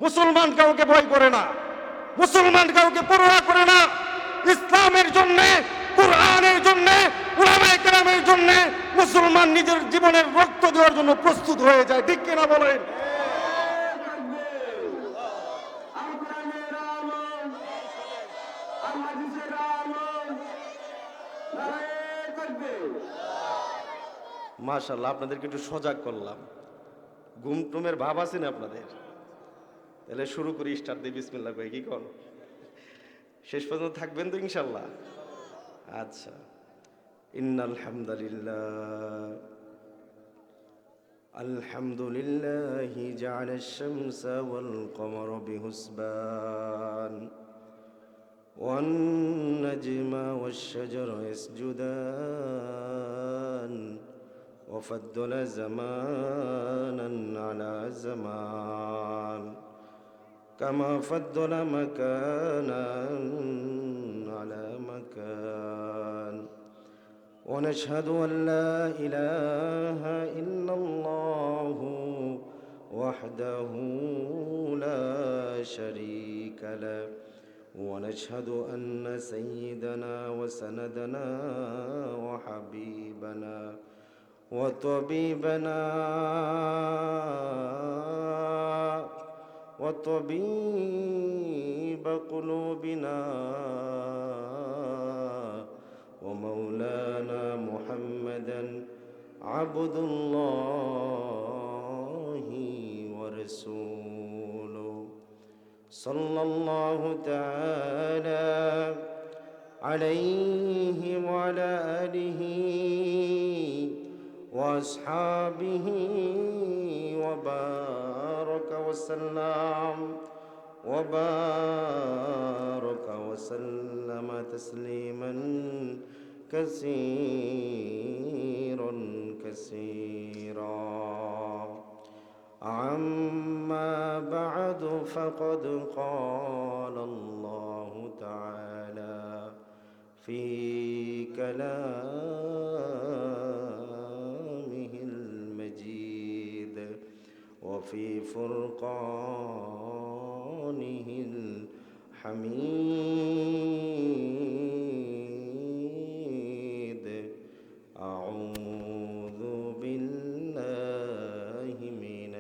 মুসলমান কাউকে ভয় করে না, মুসলমান কাউকে পরোয়া করে না। ইসলামের জন্য, কোরআনের জন্য, উলামায়ে কেরামের জন্য মুসলমান নিজের জীবনের রক্ত দেওয়ার জন্য প্রস্তুত হয়ে যায়। ঠিক কিনা বলেন? মাশাআল্লাহ, আপনাদেরকে একটু সজাগ করলাম। ঘুম টুমের ভাব আছে না আপনাদের? তাহলে শুরু করি, স্টার্ট দিই বিসমিল্লাহ কই, কি কোন? শেষ পর্যন্ত থাকবেন তো ইনশাআল্লাহ? আচ্ছা। ইন্নাল হামদালিল্লাহ, আলহামদুলিল্লাহি জাআলাশ শামসা ওয়াল কমারা বিহুসবান ওয়ান নাজমা ওয়াশ শাজারা ইয়াসজুদান وفضل زمانا على زمان كما فضل مكانا على مكان ونشهد أن لا إله إلا الله وحده لا شريك له ونشهد أن سيدنا وسندنا وحبيبنا وطبيب قلوبنا ومولانا محمدا عبد الله ورسوله صلى الله تعالى عليه وعلى آله وأصحابه وبارك وسلم تسليما كثيرا. أما بعد فقد قال الله تعالى في كلامه المجيد وفي فرقانه الحميد. أعوذ بالله من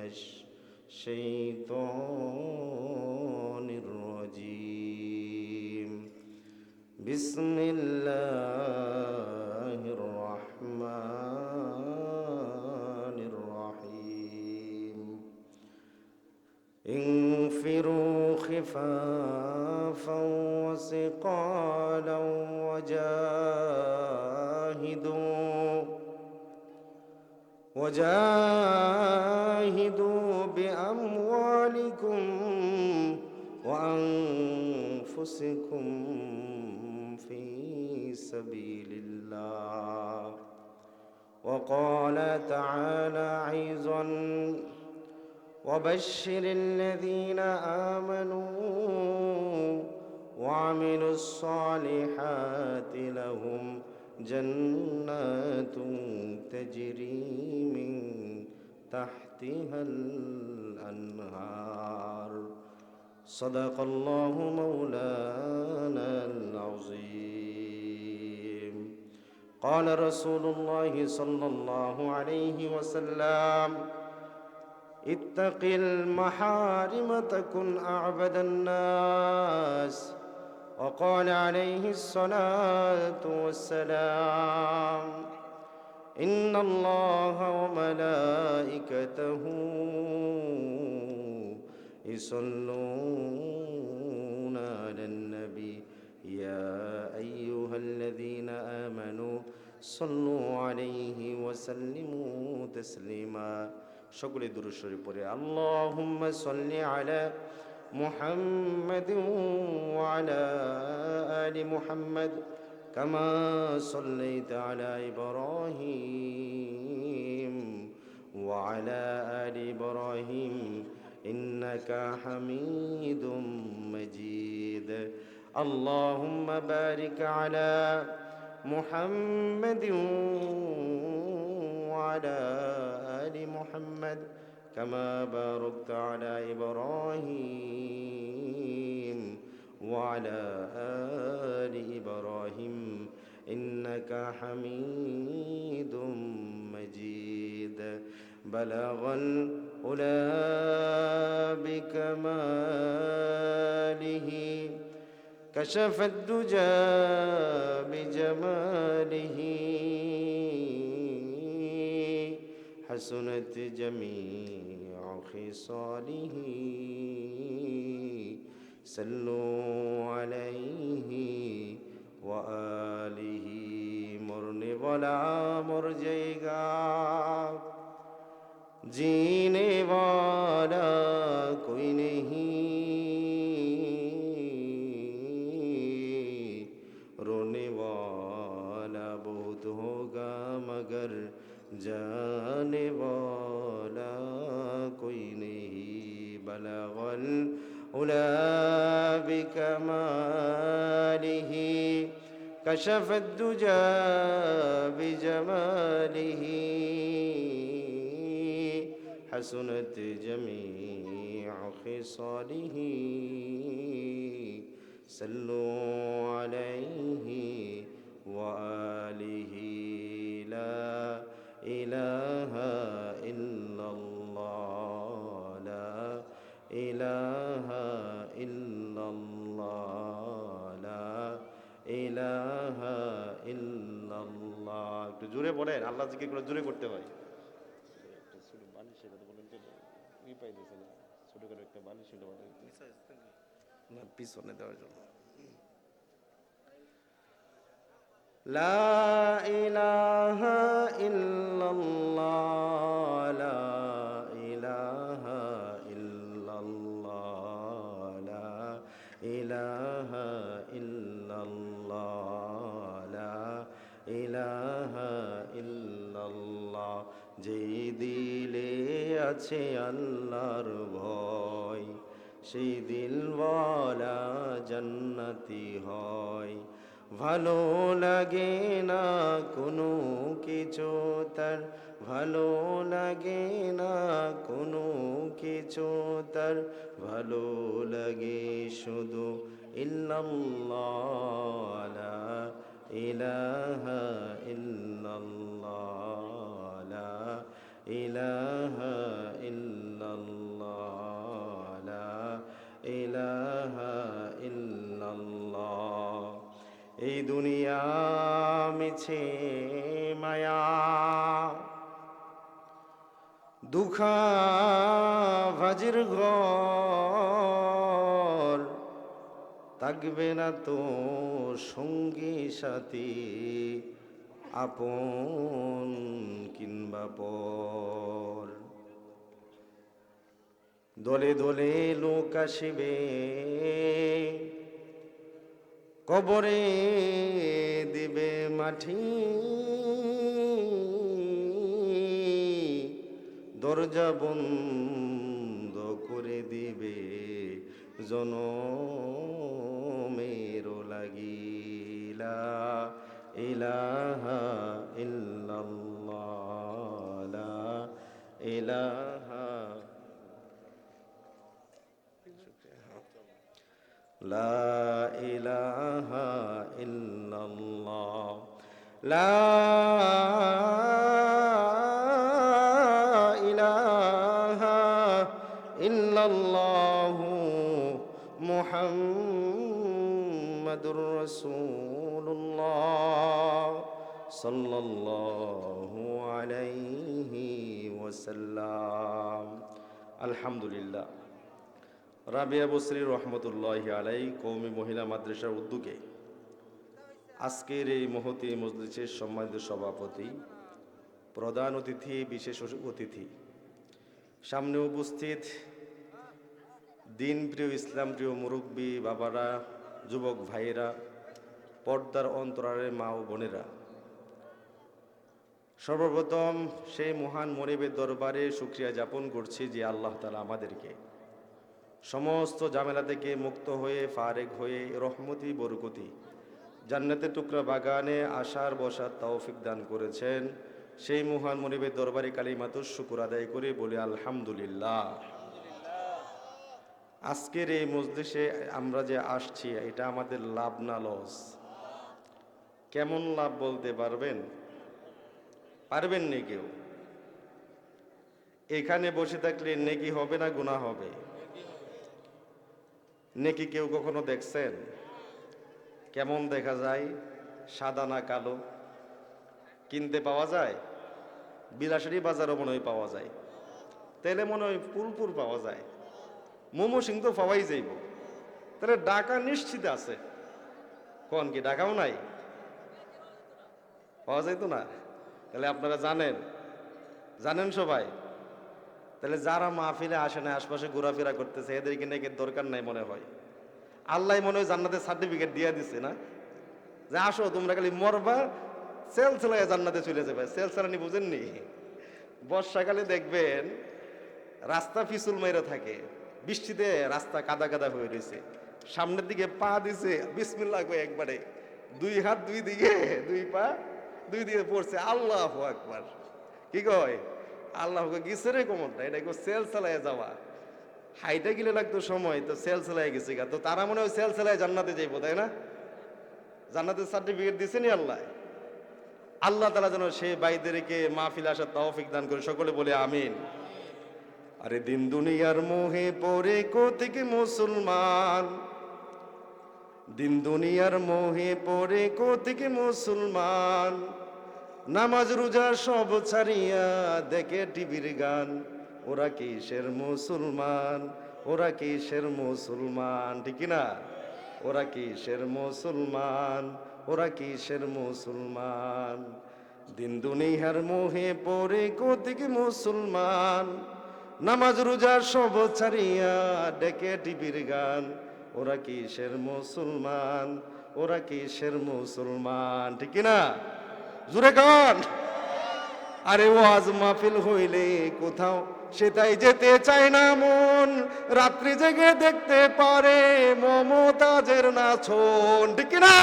الشيطان الرجيم. بسم الله الرحمن الرحيم. انفروا خفافا وثقالا وجاهدوا بأموالكم وأنفسكم في سبيل الله. وقال تعالى أيضا: وبشر الذين آمنوا وعملوا الصالحات لهم جنات تجري من تحتها الأنهار. صدق الله مولانا العظيم. قال رسول الله صلى الله عليه وسلم: اتق المحارم تكن أعبد الناس. وقال عليه الصلاة والسلام: إن الله وملائكته يصلون على النبي يا أيها الذين آمنوا صلوا عليه وسلموا تسليما. সকলে দুরূদ শরীফ পড়ে আল্লাহুম্মা সাল্লি আলা মুহাম্মাদ ওয়া আলা আলি মুহাম্মাদ কামা সাল্লাইতা আলা ইব্রাহিম ওয়া আলা আলি ইব্রাহিম ইন্নাকা হামিদুম মাজিদ. আল্লাহুম্মা বারিক আলা মুহাম্মাদ وعلى آل محمد كما باركت على إبراهيم وعلى آل إبراهيم إنك حميد مجيد بلغ العلا بكماله كشف الدجى بجماله حسنت جميع خصاله صلوا عليه وآله مرنے والا مر جائے گا जीने वाला कोई नहीं रोने वाला बहुत होगा मगर जाने वाला कोई नहीं बलगल उला बिकमालिही कशफ الدجى بجماله حسنت جميع خصاله صلوا عليه وآله لا إله إلا الله لا إله إلا الله لا إله إلا الله একটু জোরে বলেন আল্লাহ জিকির করে জোরে করতে হয় পিছনে দেওয়ার জন্য লা ইলাহা ইল্লাল্লাহ লা ইলাহা ইল্লাল্লাহ লা ইলাহা ইল্লাল্লাহ লা ইলাহা ইল্লাল্লাহ যেই দিলে আছে আল্লাহর ভয় সেই দিলওয়ালা জান্নাতি হয় ভালো লাগে না কোনো কিছু তার ভালো লাগে না কোনো কিছু তার ভালো লাগে শুধু ইল্লাল্লাহ লা ইলাহা ইল্লাল্লাহ লা ইলাহা ইল্লাল্লাহ লা ইলাহা ইল্লাল্লাহ এই দুনিয়া মিছে মায়া দুখা ভাজির ঘর থাকবে না তো সঙ্গী সাথী আপন কিংবা পর দলে দলে লোক আসিবে কবরে দিবে মাটি দরজা বন্ধ করে দিবে জনমের লাগিলা ইলাহা ইল্লাল্লাহ লা ইলাহা লা ইলাহা ইল্লাল্লাহ লা ইলাহা ইল্লাল্লাহ মুহাম্মাদুর রাসূলুল্লাহ সাল্লাল্লাহু আলাইহি ওয়াসাল্লাম আলহামদুলিল্লাহ রাবিয়া বসরি রহমতুল্লাহি আলাই কওমি মহিলা মাদ্রাসার উদ্যোগে আজকের এই মহতী মজলিসের সম্মানিত সভাপতি প্রধান অতিথি বিশেষ অতিথি সামনে উপস্থিত দিন প্রিয় ইসলাম প্রিয় মুরব্বী বাবারা যুবক ভাইয়েরা পর্দার অন্তরালের মা ও বোনেরা সর্বপ্রথম সেই মহান মনিবের দরবারে শুকরিয়া জ্ঞাপন করছি যে আল্লাহ তাআলা আমাদেরকে সমস্ত ঝামেলা থেকে মুক্ত হয়ে ফারেক হয়ে রহমতি বরকতি জান্নাতের টুকরা বাগানে আসার বসার তৌফিক দান করেছেন সেই মহান মনিবের দরবারে কালিমাতুশ শুকর আদায় করে বলি আলহামদুলিল্লাহ। আজকের এই মজলিসে আমরা যে আসছি এটা আমাদের লাভ না লস? কেমন লাভ বলতে পারবেন? পারবেন নি কেউ? এখানে বসে থাকলে নেকি হবে না গুনাহ হবে? নেকি কেউ কখনো দেখছেন? কেমন দেখা যায়? সাদা না কালো? কিনতে পাওয়া যায়? বিলাসেরই বাজারও মনে হয় পাওয়া যায়, তেলে মনে হয় পুরপুর পাওয়া যায়, মোমো সিং তো পাওয়াই যাইব, তাহলে ডাকা নিশ্চিত আছে। কোন কি ডাকাও নাই? পাওয়া যাইতো না? তাহলে আপনারা জানেন সবাই। তাহলে যারা মাহফিলে আসে না, আশপাশে ঘোরাফেরা করতেছে, এদেরকে নাকি দরকার নাই মনে হয়। আল্লাহ মনে হয় জান্নাতের সার্টিফিকেট দিয়ে দিছে না, যে আসো তোমরা খালি মরবা, সেল চালায় জান্নাতে চলে যাবে। সেল চালানি বুঝেননি? বর্ষাকালে দেখবেন রাস্তা পিছুল মেরে থাকে, বৃষ্টিতে রাস্তা কাদা কাদা হয়ে রয়েছে, সামনের দিকে পা দিছে বিসমিল্লাহ কই একবারে, দুই হাত দুই দিকে, দুই পা দুই দিকে পড়ছে, আল্লাহু আকবার। কি কয়? আল্লাহ গেছে রে কোমরটা, এটা সেল চালায় যাওয়া। হাইটা গেলে লাগতো সময়, তো সেল চালায় গেছে গা। তো তারা মনে হয় সেল চালায় জান্নাতে যাইবো, তাই না? জান্নাতের সার্টিফিকেট দিছে নি আল্লাহ? আল্লাহ তাআলা যেন সেই ভাইদেরকে মাহফিলে আসার তৌফিক দান করে, সকলে বলে আমিন। আরে দিন দুনিয়ার মোহে পড়ে কতিক মুসলমান, দিন দুনিয়ার মোহে পড়ে কতিক মুসলমান, নামাজ রোজা সব ছাড়িয়া দেখে টিভির গান। ওরা কিসের মুসলমান? ওরা কিসের মুসলমান? ঠিক না? ওরা কিসের মুসলমান? ওরা কিসের মুসলমান? দিন দুনিয়ার মোহে পড়ে কতিক মুসলমান, নামাজ রোজা সব ছাড়িয়া ডেকে টিভির গান। ওরা কিসের মুসলমান? ওরা কিসের মুসলমান? ঠিক না? জুড়ে গান। আরে ওয়াজ মাহফিল হইলে কোথাও সেটাই যেতে চায় না মন, রাত্রি জেগে দেখতে পারে মমতাজের নাচন। ঠিক না?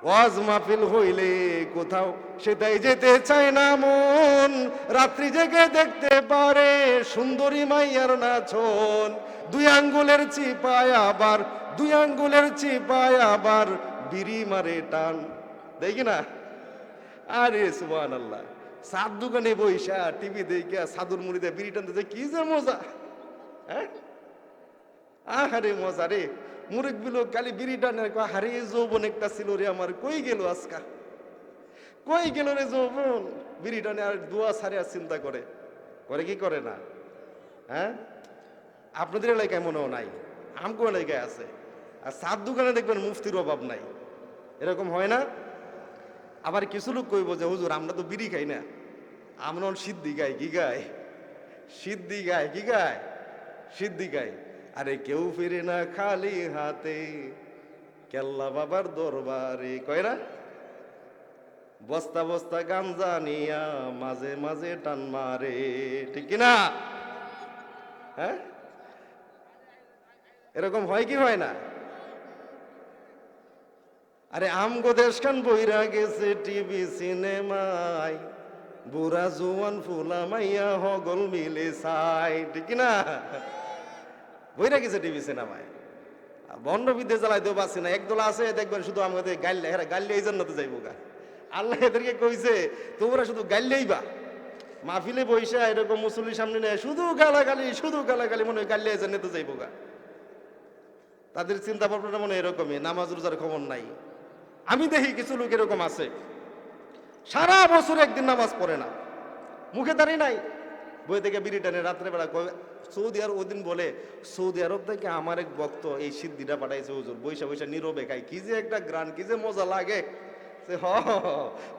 ওয়াজ মাহফিল হইলে কোথাও সেটাই যেতে চায় না মন, রাত্রি জেগে দেখতে পারে সুন্দরী মাইয়ার নাচন। দুই আঙ্গুলের চিপায় আবার, দুই আঙ্গুলের চিপায় আবার বিড়ি মারে টান। দেখি না? আরে সুবহানাল্লাহ, সাদ দোকানে বইসা টিভি দেখে সাদুর মুড়িতে বিড়ি টানতে কি যে মজা! হ্যাঁ, আহারে মজা রে। মুরগ বিলো কালি বিড়ি টানে, হারে যৌবন একটা ছিল রে আমার, কই গেল আজকা, কই গেল রে যৌবন? বিড়ি টানে আর দোয়া সারে আর চিন্তা করে, করে কি করে না? হ্যাঁ, আপনাদের এলাকায় মনেও নাই, আমকো এলাকায় আছে। আর সাদ দোকানে দেখবেন মুফতির অভাব নাই, এরকম হয় না? আবার কিছু লোক কইব যে হুজুর আমরা তো বিড়ি খাই না, আমরা সিদ্ধি গাই। কি গায়? সিদ্ধি গায়। কি গায়? সিদ্ধি গায়। আরে কেউ ফিরে না খালি হাতে, কেল্লা বাবার দরবারে, কয় না? বস্তা বস্তা গাঞ্জা নিয়া মাঝে মাঝে টান মারে। ঠিক না? হ্যাঁ, এরকম হয় কি হয় না? আরে আমগো দেশখান বইরা গেছে টিভি সিনেমায়, বুড়া জোয়ান ফুলা মাইয়া হগল মিলে চাই। ঠিক না? বইরা গেছে টিভি সিনেমায়। বন্ড বিদ্যে জ্বালাইতেও পারছি না। একদল আছে দেখবেন শুধু আমাদের গাইলে, হেরা গাইলে এই জন্য তো যাইবো গা। আল্লাহ এদেরকে কইছে তোমরা শুধু গাইলেই বা, মাহফিলে বইসা এরকম মুসল্লির সামনে নেয় শুধু গালাগালি, শুধু গালাগালি, মনে হয় গাইলে এই জন্য তো যাইবো গা। তাদের চিন্তা ভাবনাটা মনে এরকমই, নামাজ রোজার খবর নাই। আমি দেখি কিছু লোক এরকম আছে, সারা বছর একদিন নামাজ পড়ে না, মুখে দাঁড়িয়ে নাই, বই থেকে বিড়ি টানে রাত্রেবেলা। সৌদি আরব ওদিন বলে, সৌদি আরব থেকে আমার এক ভক্ত এই সিদ্ধিটা পাঠাইছে হুজুর, বৈশা বৈশা নীরবে খাই, কি যে একটা গ্রান, কি যে মজা লাগে।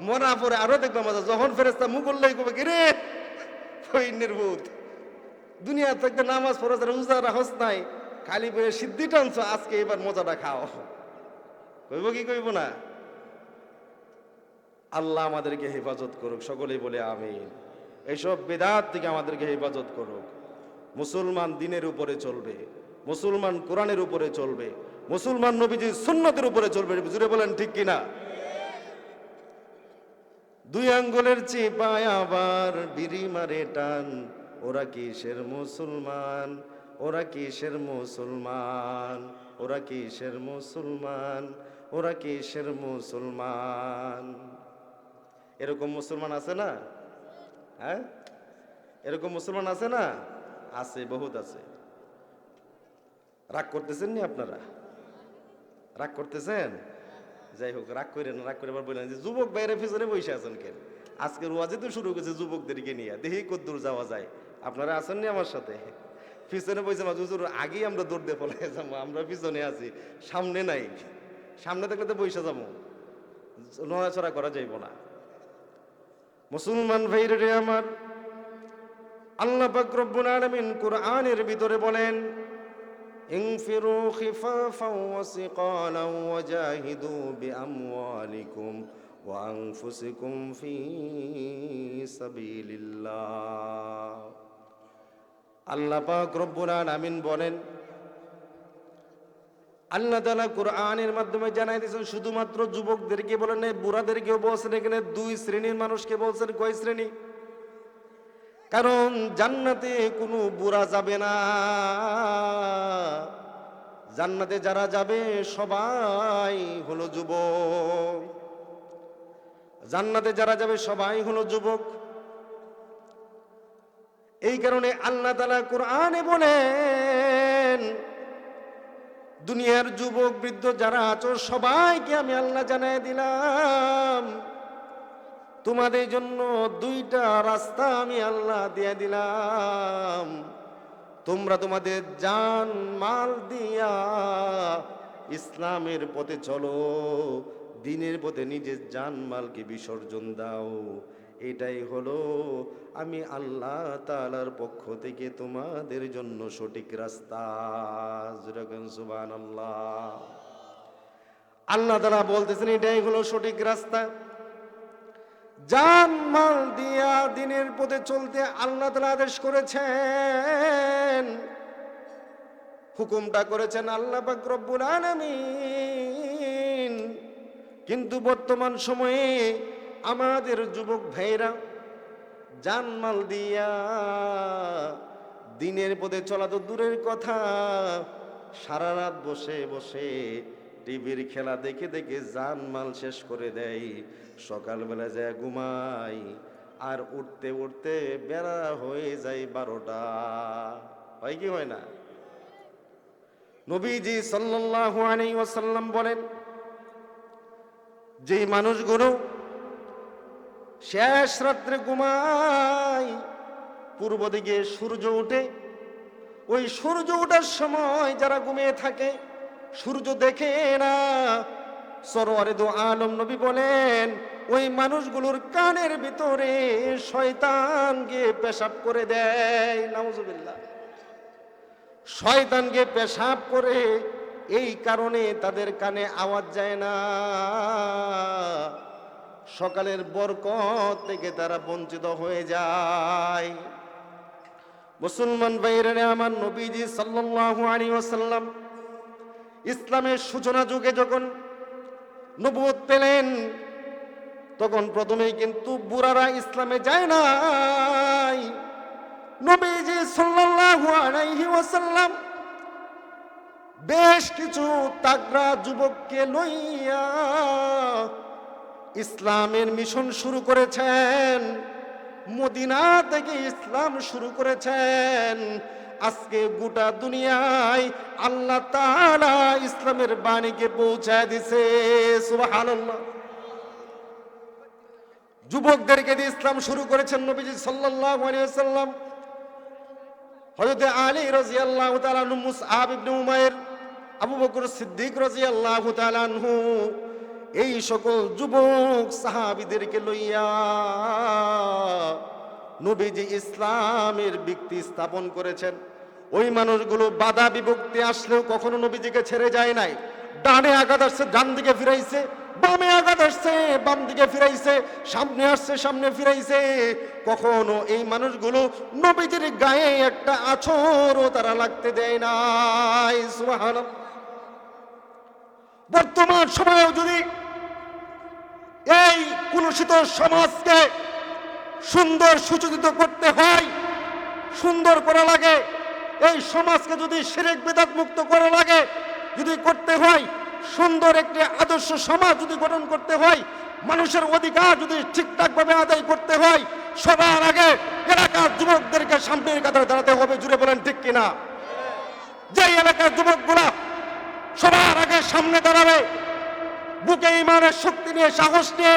মরা পরে আরো দেখবে মজা, যখন ফেরেস্তা মুখ উল্লেখ করবে কি রে নির্ভূত, দুনিয়া থাকতে নামাজ পড়া রোজা রাখস নাই, খালি বইয়ে সিদ্ধি টানছো, আজকে এবার মজাটা খাও। কইব কি কইব না? আল্লাহ আমাদেরকে হেফাজত করুক, সকলেই বলে আমিন। এইসব বেদাত থেকে আমাদেরকে হেফাজত করুক। মুসলমান দিনের উপরে চলবে, মুসলমান কোরআনের উপরে চলবে, মুসলমান নবীজির সুন্নতের উপরে চলবে। জুড়ে বলেন ঠিক কিনা? দুই আঙ্গুলের চিপায় আবার বিড়ি মারে টান, ওরা কিসের মুসলমান, ওরা কিসের মুসলমান, ওরা কিসের মুসলমান, ওরা কিসের মুসলমান। এরকম মুসলমান আছে না? হ্যাঁ, এরকম মুসলমান আছে না? আছে, বহুত আছে। রাগ করতেছেন নি আপনারা? রাগ করতেছেন? যাই হোক, রাগ করে না, রাগ করে আবার বললেন যে যুবক বাইরে পিছনে বসে আছেন কেন? আজকের ওয়াজে তো শুরু করেছে যুবকদেরকে নিয়ে, দেখি কতদূর যাওয়া যায়। আপনারা আছেন নি আমার সাথে? পিছনে বসে হুজুর আগেই আমরা দৌড় দিয়ে পলাই যাবো, আমরা পিছনে আছি, সামনে নাই। সামনে থাকলে তো বসে যাবো, নড়াচড়া করা যাইব না। মুসলমান ভাইরে আমার, আল্লাহ পাক রব্বুল আলামিন কুরআনের ভিতরে বলেন, ইনফিরু খিফাফাও ওয়া সিকালাও ওয়াজাহিদু বিআমওয়ালিকুম ওয়া আনফুসিকুম ফি সাবিলিল্লাহ। আল্লাহ পাক রব্বুল আলামিন বলেন, আল্লাহ তাআলা কুরআনের মাধ্যমে জানাই দিয়েছেন, শুধুমাত্র যুবকদেরকে বলেন নাই, বুড়াদেরকেও বলছেন। এখানে দুই শ্রেণীর মানুষকে বলছেন। কয় শ্রেণী? কারণ জান্নাতে কোনো বুড়া যাবে না। জান্নাতে যারা যাবে সবাই হলো যুবক। জান্নাতে যারা যাবে সবাই হলো যুবক। এই কারণে আল্লাহ তাআলা কুরআনে বলেন, দুনিয়ার যুবক বৃদ্ধ যারা আছো সবাইকে আমি আল্লাহ জানাই দিলাম, তোমাদের জন্য দুইটা রাস্তা আমি আল্লাহ দিয়ে দিলাম। তোমরা তোমাদের জান মাল দিয়া ইসলামের পথে চলো, দ্বীনের পথে নিজের জান মালকে বিসর্জন দাও। এটাই হলো আমি আল্লাহ তাআলার পক্ষ থেকে তোমাদের জন্য সঠিক রাস্তা। সুবহানাল্লাহ। আল্লাহ তাআলা বলতেছেন এটাই হলো সঠিক রাস্তা। জান মাল দিয়া দ্বীনের পথে চলতে আল্লাহ তাআলা আদেশ করেছেন, হুকুমটা করেছেন আল্লাহ পাক রব্বুল আলামিন। কিন্তু বর্তমান সময়ে আমাদের যুবক ভাইরা জানমাল দিয়া দ্বীনের পথে চলা তো দূরের কথা, সারা রাত বসে বসে টিভির খেলা দেখে দেখে জানমাল শেষ করে দেয়। সকালবেলা যায় ঘুমাই, আর উঠতে উঠতে বেলা হয়ে যায় 12টা। হয় কি হয় না? নবীজি সাল্লাল্লাহু আলাইহি ওয়াসাল্লাম বলেন, যেই মানুষগুলো শেষ রাত্রে ঘুমায়, পূর্ব দিকে সূর্য ওঠে, ওই সূর্য ওঠার সময় যারা ঘুমিয়ে থাকে, সূর্য দেখে না, সরওয়ারে দো আলম নবী বলেন, ওই মানুষগুলোর কানের ভিতরে শয়তান গিয়ে পেশাব করে দেয়। নাউজুবিল্লাহ। শয়তান গিয়ে পেশাব করে, এই কারণে তাদের কানে আওয়াজ যায় না। সকালের বরকত থেকে তারা বঞ্চিত হয়ে যায়। মুসলমান ভাইরা আমার, নবীজি সাল্লাল্লাহু আলাইহি ওয়াসাল্লাম ইসলামের সূচনা যুগে যখন নবুয়ত পেলেন, তখন প্রথমেই কিন্তু বুড়ারা ইসলামে যায় নাই। নবীজি সাল্লাল্লাহু আলাইহি ওয়াসাল্লাম বেশ কিছু তাগড়া যুবককে লইয়া ইসলামের মিশন শুরু করেছেন। মদিনা থেকে ইসলাম শুরু করেছেন। আজকে গোটা দুনিয়ায় আল্লাহ তাআলা ইসলামের বাণীকে পৌঁছায় দিয়েছে। সুবহানাল্লাহ। যুবকদেরকে দিয়ে ইসলাম শুরু করেছেন নবীজি সাল্লাল্লাহু আলাইহি ওয়াসাল্লাম। হযরত আলী রাদিয়াল্লাহু তাআলা আনহু, মুসআব ইবনে উমাইর, আবু বকর সিদ্দিক রাদিয়াল্লাহু তাআলা আনহু, এই সকল যুবক সাহাবীদেরকে লইয়া নবীজি ইসলামের ভিত্তি স্থাপন করেছেন। ওই মানুষগুলো বাধা বিভক্তি আসলেও কখনো নবীজিকে ছেড়ে যায় নাই। ডানে আঘাত আসছে ডান দিকে ফিরাইছে, বামে আঘাত আসছে বাম দিকে ফিরাইছে, সামনে আসছে সামনে ফিরাইছে। কখনো এই মানুষগুলো নবীজির গায়ে একটা আছরও তারা লাগতে দেয় নাই। সুবহানাল্লাহ। বর্তমান সময়েও যদি এই কুলুষিত সমাজকে সুন্দর সুচরিত করতে হয়, সুন্দর করা লাগে। এই সমাজকে যদি শিরক বিদআত মুক্ত করা লাগে, যদি করতে হয়, সুন্দর একটি আদর্শ সমাজ যদি গঠন করতে হয়, মানুষের অধিকার যদি ঠিকঠাকভাবে আদায় করতে হয়, সবার আগে এলাকার যুবকদেরকে সামনের কাতারে দাঁড়াতে হবে। জুড়ে বলেন ঠিক কিনা? যে এলাকার যুবকগুলা সবার আগে সামনে দাঁড়াবে, বুকে ইমানের শক্তি নিয়ে, সাহস নিয়ে,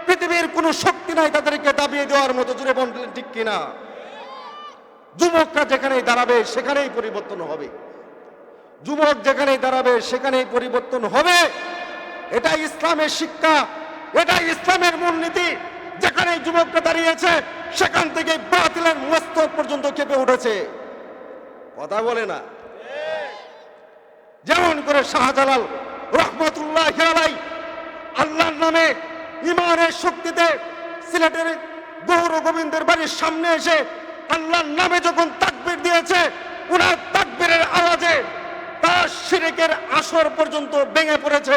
পৃথিবীর কোনো শক্তি নাই তাদেরকে দাবিয়ে দেওয়ার মতো। জুড়ে বলেন ঠিক কিনা? যুবকরা যেখানেই দাঁড়াবে সেখানেই পরিবর্তন হবে। যুবক যেখানেই দাঁড়াবে সেখানেই পরিবর্তন হবে। এটাই ইসলামের শিক্ষা, এটাই ইসলামের মূলনীতি। যেখানে যুবকরা দাঁড়িয়েছে সেখান থেকে বাতিলের মস্তক পর্যন্ত কেঁপে উঠেছে। কথা বলে না? যেমন করে শাহজালাল রহমতুল্লাহ আলাইহি আল্লাহর নামে ইমানের শক্তিতে সিলেটের গৌর গোবিন্দের বাড়ির সামনে এসে আল্লাহর নামে যখন তাকবীর দিয়েছে, উনার তাকবীরের আওয়াজে তার শিরকের আসর পর্যন্ত ভেঙে পড়েছে।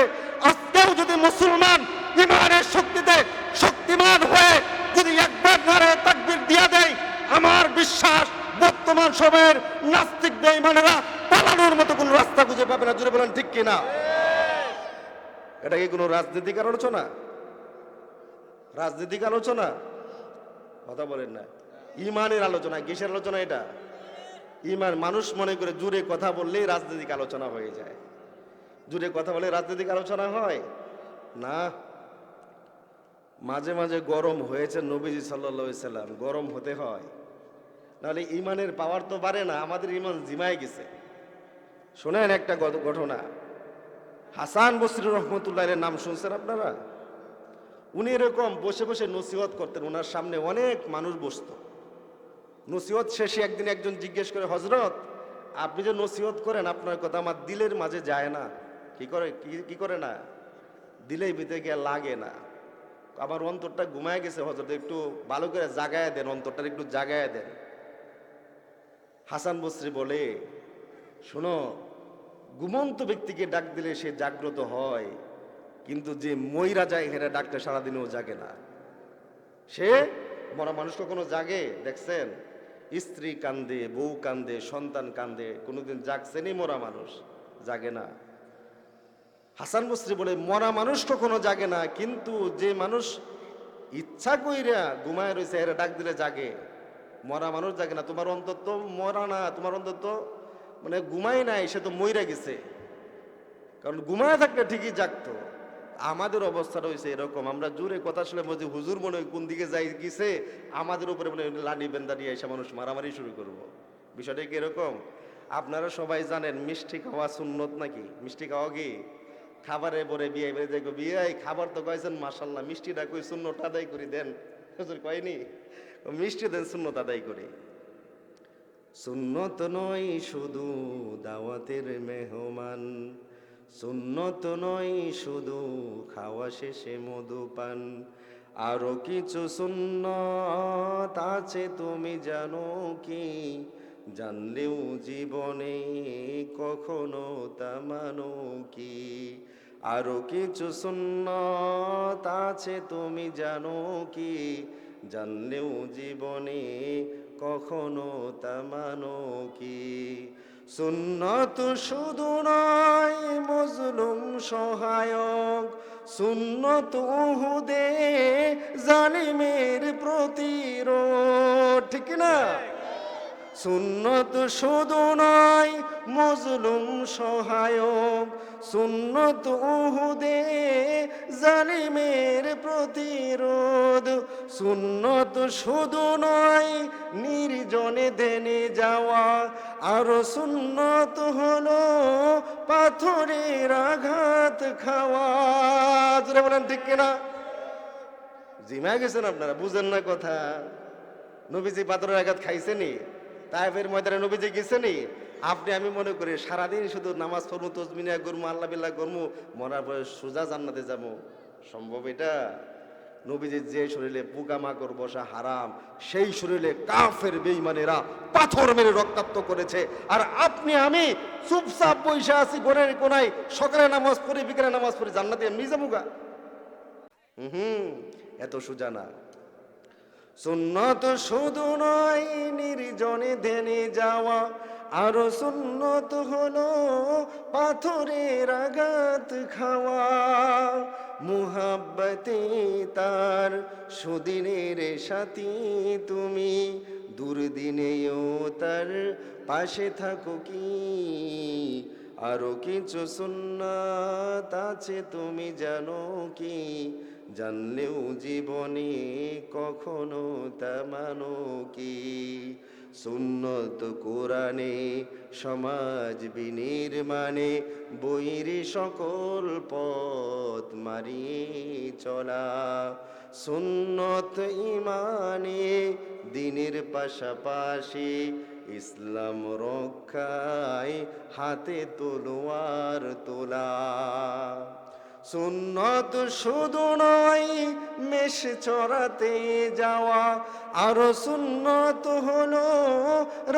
আজকেও যদি মুসলমান ইমানের শক্তিতে শক্তিমান হয়ে যদি একবার নারে তাকবীর দিয়ে দেয়, আমার বিশ্বাস বর্তমান সময়ের নাস্তিক বেঈমানেরা পালানোর মতো কোনো রাস্তা খুঁজে পাবে না। জুড়ে বলেন ঠিক কিনা? এটা কি কোনো রাজনৈতিক আলোচনা? রাজনৈতিক আলোচনা? কথা বলেন না। ইমানের আলোচনা। কিসের আলোচনা এটা? ইমান। মানুষ মনে করে জুড়ে কথা বললেই রাজনৈতিক আলোচনা হয়ে যায়। জুড়ে কথা বলে রাজনৈতিক আলোচনা হয় না। মাঝে মাঝে গরম হয়েছে নবীজি সাল্লাল্লাহু আলাইহি সাল্লাম, গরম হতে হয়, নাহলে ইমানের পাওয়ার তো বাড়ে না। আমাদের ইমান জিমায় গেছে। শোনেন একটা ঘটনা। হাসান বসরি রহমতুল্লাহের নাম শুনছেন আপনারা? উনি এরকম বসে বসে নসিহত করতেন। ওনার সামনে অনেক মানুষ বসতো। নসিহত শেষে একদিন একজন জিজ্ঞেস করে, হযরত আপনি যে নসিহত করেন আপনার কথা আমার দিলের মাঝে যায় না। কি করে না? দিলেই ভিতরে গিয়ে লাগে না। আমার অন্তরটা ঘুমায় গেছে হযরত, একটু ভালো করে জাগায় দেন, অন্তরটা একটু জাগায় দেন। হাসান বসরি বলে, শোনো, ঘুমন্ত ব্যক্তিকে ডাক দিলে সে জাগ্রত হয়, কিন্তু যে মইরা যায় হেরা ডাকতে সারাদিনেও জাগে না। সে মরা মানুষ কখনো জাগে দেখছেন? স্ত্রী কান্দে, বউ কান্দে, সন্তান কান্দে, কোনোদিন জাগছেনই মরা মানুষ? জাগে না। হাসান বসরি বলে, মরা মানুষ কখনো জাগে না, কিন্তু যে মানুষ ইচ্ছা কইরা ঘুমায় রয়েছে এরা ডাক দিলে জাগে। মরা মানুষ জাগে না। তোমার অন্তত মরা না, তোমার অন্তত মানে ঘুমাই নাই, সে তো মইরা গেছে। কারণ ঘুমায় থাকলে ঠিকই জাগতো। আমাদের অবস্থাটা হয়েছে এরকম। আমরা জোরে কথা শুনে বলছি হুজুর মনে হয় কোন দিকে যাই গেছে, আমাদের উপরে মনে লাঠি বেন্দা নিয়ে এসে মানুষ মারামারি শুরু করবো। বিষয়টা কি এরকম? আপনারা সবাই জানেন মিষ্টি খাওয়া সুন্নত নাকি? মিষ্টি খাওয়া কি? খাবারে পরে বিয়ে বেড়ে দেখো, বিয়ে খাবার তো কয়েছেন মাশাল্লাহ, মিষ্টিটা কই সুন্নত আদায় করি দেন। হুজুর কয়নি মিষ্টি দেন, সুন্নত আদায় করি। সুন্নত নয় শুধু দাওয়াতের মেহমান, সুন্নত নয় শুধু খাওয়া শেষে মধুপান, আরো কিছু সুন্নত আছে তুমি জানো কি? জানলেও জীবনে কখনো তা মানো কি? আরো কিছু সুন্নত আছে তুমি জানো কি? জানলেও জীবনে কখনো তা মানো কি? সুন্নত শুধু নয় মজলুম সহায়ক, সুন্নত উহুদে জালিমের প্রতিরোধ। ঠিক না? সুন্নত শুধু নয় মজলুম সহায়ক, সুন্নত উহুদে জালিমের প্রতিরোধ। সুন্নত শুধু নয় নির্জনে দেনে যাওয়া, আর সুন্নত হলো পাথরের আঘাত খাওয়া। জোরে বলেন ঠিক কিনা? জিমা গেছেন আপনারা, বুঝেন না কথা। নবীজি পাথরের আঘাত খাইছেনি? তাইফের ময়দানে নবীজি গেছেনি? আপনি আমি মনে করি সারাদিন শুধু নামাজ পড়বো, তসবিহ করবো, আল্লাহ বিল্লাহ করবো, মরার পরে সোজা জান্নাতে যাবো? সম্ভব এটা? নবীজির যে শরীরে পোকামাকড় বসা হারাম, সেই শরীরে কাফের বেঈমানেরা পাথর মেরে রক্তাক্ত করেছে। আর আপনি আমি চুপচাপ বসে আছি ঘরের কোনায়, সকালে নামাজ পড়ি বিকেলে নামাজ পড়ি, জান্নাতে এমনি যাবো গা? হুম, এত সোজা না। সুন্নত শুধু নয় নির্জনে ধ্যানে যাওয়া, আরো সুন্নত হলো পাথরের আঘাত খাওয়া। মুহাব্বতে তার সুদিনের সাথী তুমি, দুর্দিনেও তার পাশে থাকো কি? আরো কিছু সুন্নাত আছে তুমি জানো কি? জানলেও জীবনে কখনো তা মানো কি? সুন্নত কোরআনে সমাজ বিনির্মাণে, বৈর সকল পথ মারিয়ে চলা। সুন্নত ইমানে দিনের পাশাপাশি, ইসলাম রক্ষায় হাতে তলোয়ার তোলা। সুন্নত শুধু নয় মেষ চড়াতে যাওয়া, আরো সুন্নত হলো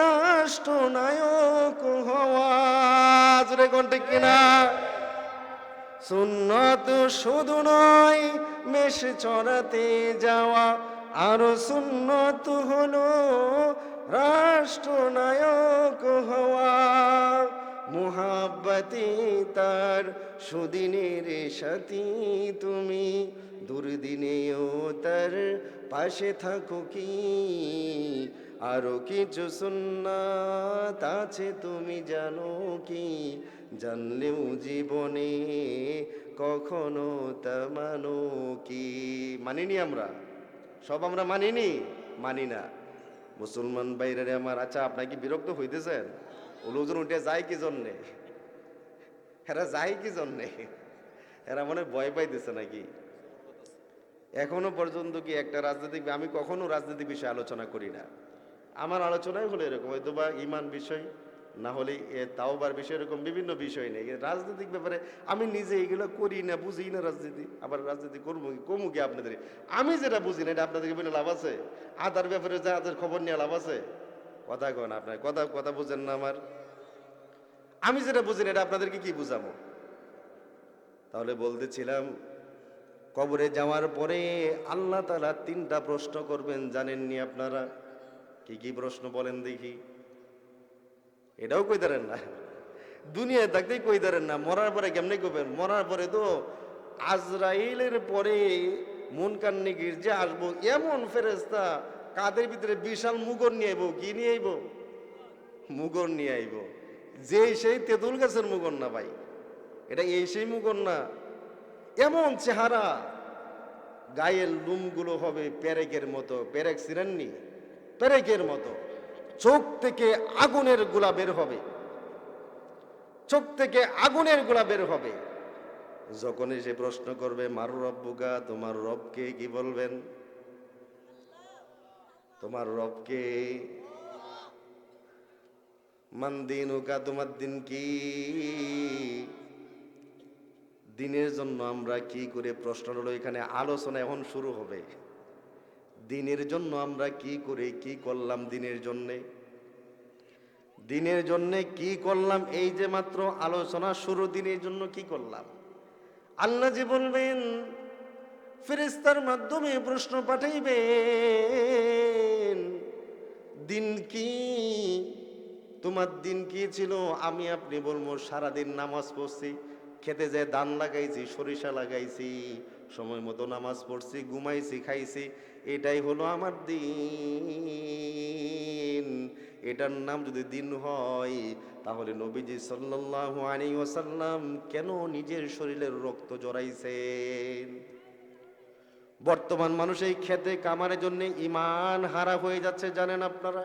রাষ্ট্রনায়ক হওয়া। জোরে কোন ঠিক কিনা? সুন্নত শুধু নয় মেষ চড়াতে যাওয়া, আরো সুন্নত হলো রাষ্ট্রনায়ক হওয়া। মুহাব্বতে তার সুদিনের সাথী তুমি, দুর্দিনেও তার পাশে থাকো কি? আরো কিছু সুন্নাত আছে তুমি জানো কি? জানলেও জীবনে কখনো তা মানো কি? মানিনি আমরা সব, আমরা মানিনি, মানি না। মুসলমান বাইরে আমার, আচ্ছা আপনার কি বিরক্ত হইতেছেন? লোকজন উঠে যায় কি জন্যে? এরা যায় কি জন্যে? এরা মনে ভয় পাইতেছে নাকি? এখনো পর্যন্ত কি একটা রাজনৈতিক, আমি কখনো রাজনৈতিক বিষয়ে আলোচনা করি না। আমার আলোচনাই হলো এরকম, হয়তো বা ইমান বিষয়, না হলে তাওবার বিষয়, এরকম বিভিন্ন বিষয় নেই। রাজনৈতিক ব্যাপারে আমি নিজে এগুলো করি না, বুঝি না রাজনীতি। আবার রাজনীতি করবো কি, কমু কি আপনাদের? আমি যেটা বুঝি না এটা আপনাদেরকে বলে লাভ আছে? আদার ব্যাপারে যা আদার খবর নিয়ে লাভ আছে? কথা কন, আপনার কথা কথা বুঝেন না আমার। আমি যেটা বুঝি না এটা আপনাদেরকে কি বুঝাবো? তাহলে বলতেছিলাম, কবরে যাওয়ার পরে আল্লাহ তাআলা 3টা প্রশ্ন করবেন, জানেননি আপনারা? কি কি প্রশ্ন বলেন দেখি? এটাও কই দাঁড়েন না, দুনিয়ায় থাকতেই কই দাঁড়েন না, মরার পরে কেমনে করবেন? মরার পরে তো আজরাইলের পরে মুনকার নেকির যে আসবো, এমন ফেরেশতা কাদের ভিতরে বিশাল মুগর নিয়ে আইব। কি নিয়ে আইব? মুগর নিয়ে আইব। যে সেই তেঁতুল গাছের মুগর না ভাই, এটা এই সেই মুগর না। এমন চেহারা, গায়ের লুমগুলো হবে পেরেকের মতো। পেরেক ছিলেননি? পেরেকের মতো। চোখ থেকে আগুনের গোলা বের হবে, চোখ থেকে আগুনের গোলা বের হবে। যখন এসে প্রশ্ন করবে মার রব্বুকা, তোমার রবকে, কি বলবেন? তোমার রবকে। মান দিনুকা, তোমার দিন কি? দিনের জন্য আমরা কি করে, প্রশ্ন হলো এখানে, আলোচনা এখন শুরু হবে। দিনের জন্য আমরা কি করে কি করলাম, দিনের জন্যে, দিনের জন্য কি করলাম, এই যে মাত্র আলোচনা শুরু, দিনের জন্য কি করলাম। আল্লাহ যে বলবেন, ফেরেশতার মাধ্যমে প্রশ্ন পাঠাইবেন, দিন কি? তোমার দিন কি ছিল? আমি আপনি বলবো সারাদিন নামাজ পড়ছি, খেতে যায় ধান লাগাইছি, সরিষা লাগাইছি, সময় মতো নামাজ পড়ছি, ঘুমাইছি, খাইছি, এটাই হলো আমার দিন। এটার নাম যদি দিন হয়, তাহলে নবীজি সাল্লাল্লাহু আলাইহি ওয়াসাল্লাম কেন নিজের শরীরের রক্ত জড়াইছেন? বর্তমান মানুষ এই খেতে কামারের জন্য ইমান হারা হয়ে যাচ্ছে, জানেন আপনারা?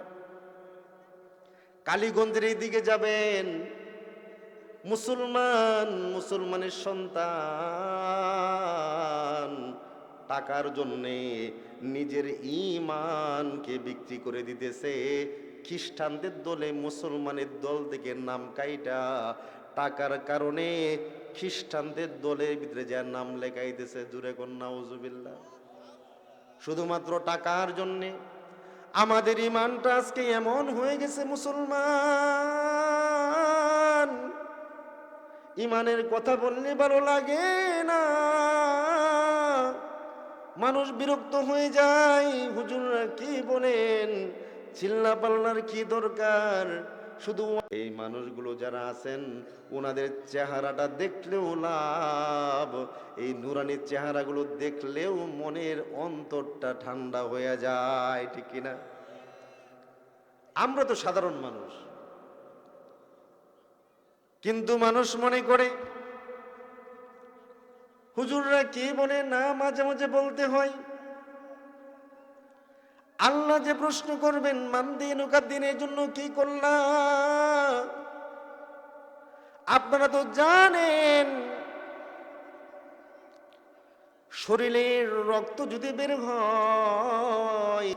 কালীগঞ্জের এই দিকে যাবেন, মুসলমানের সন্তান টাকার জন্যে নিজের ঈমানকে বিক্রি করে দিতেছে। খ্রিস্টানদের দলে মুসলমানের দল থেকে নাম কাইটা টাকার কারণে খ্রিস্টানদের দলের ভিতরে যা নাম লেখাইতেছে। জুরে কোন নাউজুবিল্লাহ। শুধুমাত্র টাকার জন্যে আমাদের ঈমানটা আজকে এমন হয়ে গেছে, মুসলমান ঈমানের কথা বললে ভালো লাগে না, মানুষ বিরক্ত হয়ে যায়, হুজুররা কি বলেন, চিল্লা পাল্লার কি দরকার, শুধু এই মানুষগুলো যারা আছেন ওনাদের চেহারাটা দেখলেও লাভ, এই নুরানির চেহারাগুলো দেখলেও মনের অন্তরটা ঠান্ডা হয়ে যায়, ঠিক কিনা? আমরা তো সাধারণ মানুষ, কিন্তু মানুষ মনে করে হুজুররা কি বলে না, মাঝে মাঝে বলতে হয়। আল্লাহ যে প্রশ্ন করবেন মান দীনুকা, দিনের জন্য কি করলাম। আপনারা তো জানেন শরীরের রক্ত যদি বের হয়